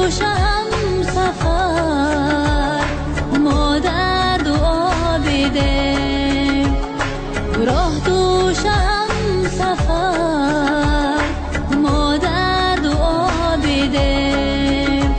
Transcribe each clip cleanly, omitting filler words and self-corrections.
دوشم سفر، ما در دعا بیدیم. راه دوشم سفر، ما در دعا بیدیم.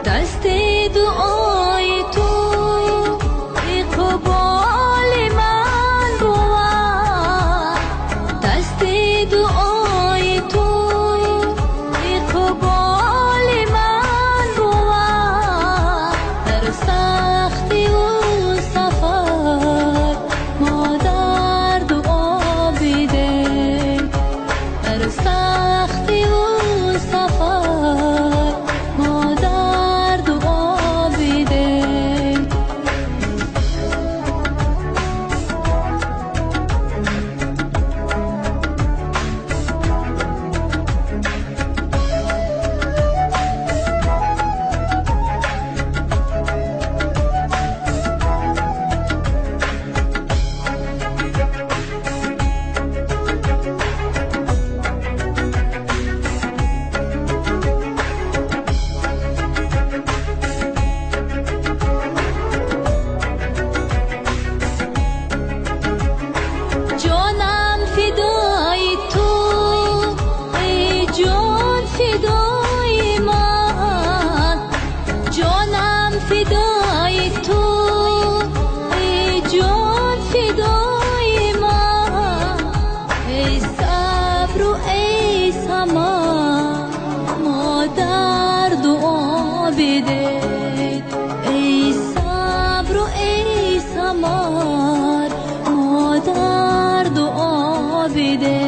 دست دعای تو اقبال من بود، دست دعای تو اقبال من بود. در سختی و سفر ما در دعا بیدیم. در سختی و سفر ما در دعا بیدیم. جانم فدای تو، ای جان فدای من. جانم فدای تو، ای جان فدای من. ای صبر و ای سمر ما در دعا بیدیم. ای صبر و ای سمر ما در دعا بیدیم.